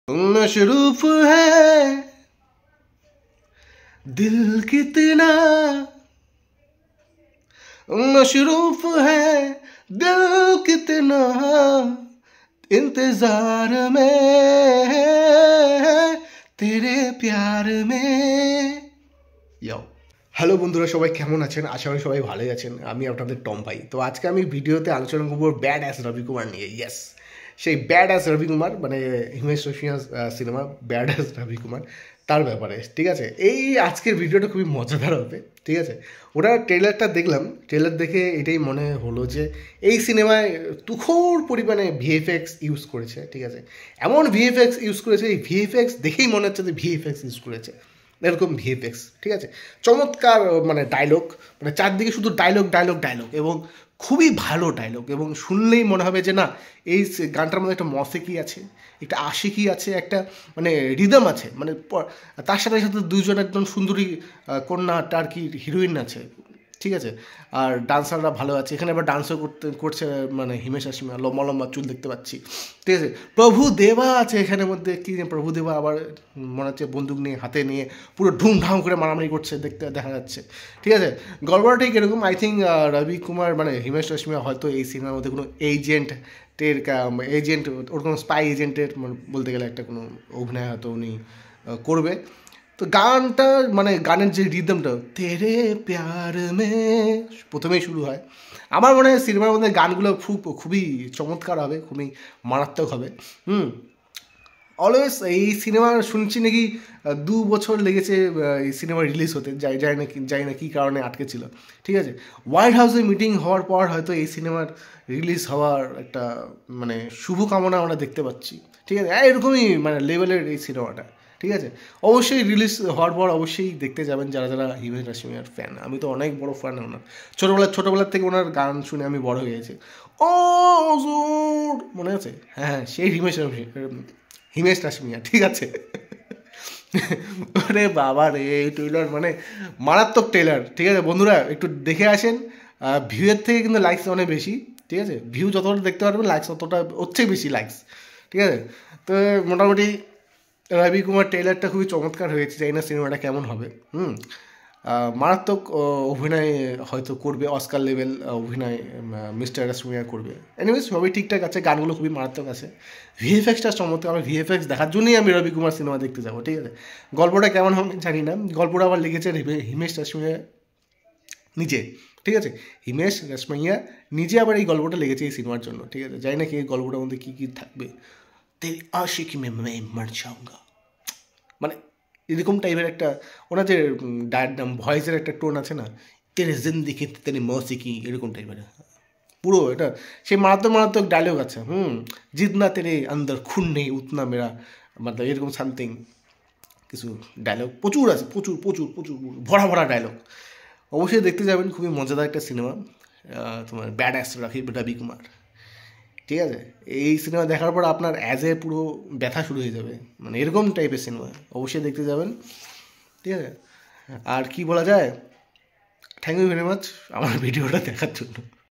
मशरूफ है दिल कितना, मशरूफ है दिल कितना, इंतजार में तेरे प्यार में। याও হ্যালো বন্ধুরা, সবাই কেমন আছেন? আশা করি সবাই ভালোই আছেন। আমি আপনাদের টম ভাই। তো আজকে আমি ভিডিওতে আলোচনা করব ব্যাড অ্যাস রবি কুমার নিয়ে। ইয়েস, সেই ব্যাড অ্যাস রবি কুমার, মানে হিমেশ রেশমিয়ার সিনেমা ব্যাড অ্যাস রবি কুমার, তার ব্যাপারে। ঠিক আছে, এই আজকের ভিডিওটা খুবই মজাদার হবে। ঠিক আছে, ওটা ট্রেলারটা দেখলাম, ট্রেলার দেখে এটাই মনে হলো যে এই সিনেমায় তুখোর পরিমাণে ভিএফএক্স ইউজ করেছে। ঠিক আছে, এমন ভিএফএক্স ইউজ করেছে, এই ভিএফএক্স দেখেই মনে হচ্ছে যে ভিএফএক্স ইউজ করেছে, এরকম ভিএফএক্স। ঠিক আছে, চমৎকার মানে ডায়লগ, মানে চারদিকে শুধু ডায়লগ ডায়লগ ডায়লগ, এবং খুবই ভালো ডায়লগ, এবং শুনলেই মনে হবে যে না, এই গানটার মধ্যে একটা মসিকি আছে, একটা আশিকি আছে, একটা মানে রিদম আছে, মানে তার সাথে সাথে দুইজন একদম সুন্দরী কন্যা টার্কির হিরোইন আছে। ঠিক আছে, আর ডান্সাররা ভালো আছে এখানে, আবার ডান্সও করছে মানে হিমেশ রেশমিয়া, লম্বা লম্বা চুল দেখতে পাচ্ছি। ঠিক আছে, প্রভু দেবা আছে এখানের মধ্যে, কি প্রভু দেবা আবার মনে হচ্ছে বন্দুক নিয়ে হাতে নিয়ে পুরো ধুমধাম করে মারামারি করছে, দেখা যাচ্ছে। ঠিক আছে, গল্পটা ঠিক এরকম। আই থিঙ্ক রবি কুমার মানে হিমেশ রেশমিয়া হয়তো এই সিনেমার মধ্যে কোনো এজেন্ট ওর কোনো স্পাই এজেন্টের বলতে গেলে একটা কোনো অভিনয় হয়তো উনি করবে। তো গানটা মানে গানের যে রিদমটা তেরে প্যার মে প্রথমেই শুরু হয়, আমার মনে হয় সিনেমার মধ্যে গানগুলো খুবই চমৎকার হবে, খুবই মারাত্মক হবে। অলওয়েজ এই সিনেমা শুনছি নাকি 2 বছর লেগেছে এই সিনেমা রিলিজ হতে, যাই না কী কারণে আটকে ছিল। ঠিক আছে, হোয়াইট হাউসে মিটিং হওয়ার পর হয়তো এই সিনেমার রিলিজ হওয়ার একটা মানে শুভকামনা আমরা দেখতে পাচ্ছি। ঠিক আছে, এরকমই মানে লেভেলের এই সিনেমাটা। ঠিক আছে, অবশ্যই রিলিজ হওয়ার পর অবশ্যই দেখতে যাবেন যারা যারা হিমেশ রেশমিয়ার ফ্যান। আমি তো অনেক বড় ফ্যান ওনার, ছোটোবেলার থেকে ওনার গান শুনে আমি বড় হয়ে গেছি। ও জোর মনে আছে, হ্যাঁ সেই হিমেশ রেশমিয়া। ঠিক আছে, আরে বাবা রে, এই ট্রেলার মানে মারাত্মক ট্রেলার। ঠিক আছে বন্ধুরা, একটু দেখে আসেন। ভিউয়ের থেকে কিন্তু লাইকস অনেক বেশি। ঠিক আছে, ভিউ যতটা দেখতে পারবেন লাইকস ততটা হচ্ছে বেশি লাইকস। ঠিক আছে, তো মোটামুটি রবি কুমার ট্রেলারটা খুবই চমৎকার হয়েছে, জানি না সিনেমাটা কেমন হবে। মারাত্মক অভিনয় হয়তো করবে, অস্কার লেভেল অভিনয় মিস্টার রেশমিয়া করবে। এনিওয়েজ সবই ঠিকঠাক আছে, গানগুলো খুবই মারাত্মক আছে, ভিএফএক্সটা চমৎকার। আমি ভিএফএক্স দেখার জন্যই আমি রবি কুমার সিনেমা দেখতে যাবো। ঠিক আছে, গল্পটা কেমন হবে জানি না, গল্পটা আবার লিখেছে হিমেশ রেশমিয়া নিজে। ঠিক আছে, হিমেশ রেশমিয়া নিজে আবার এই গল্পটা লিখেছে এই সিনেমার জন্য। ঠিক আছে, জানি না কি এই গল্পটার মধ্যে কী কী থাকবে। তেরি আশিকি মে मैं मर जाऊंगा, মানে এরকম টাইপের একটা ওনার যে ভয়েসের একটা টোন আছে না, তেরে জিন্দিগি তেরি মৌসিকি, এরকম টাইপের পুরো এটা সেই মারাত্মক ডায়লগ আছে। জিতনা তেরে আন্দর খুন নেই উতনা মেরা, মানে এরকম সামথিং কিছু ডায়লগ প্রচুর আছে, প্রচুর প্রচুর প্রচুর ভরা ডায়লগ। অবশ্যই দেখতে যাবেন, খুবই মজাদার একটা সিনেমা, তোমার ব্যাড অ্যাস রবি কুমার। ঠিক আছে, এই সিনেমা দেখার পর আপনার পুরো ব্যথা শুরু হয়ে যাবে, মানে এরকম টাইপের সিনেমা, অবশ্যই দেখতে যাবেন। ঠিক আছে, আর কি বলা যায়, থ্যাংক ইউ ভেরি মাচ আমার ভিডিওটা দেখার জন্য।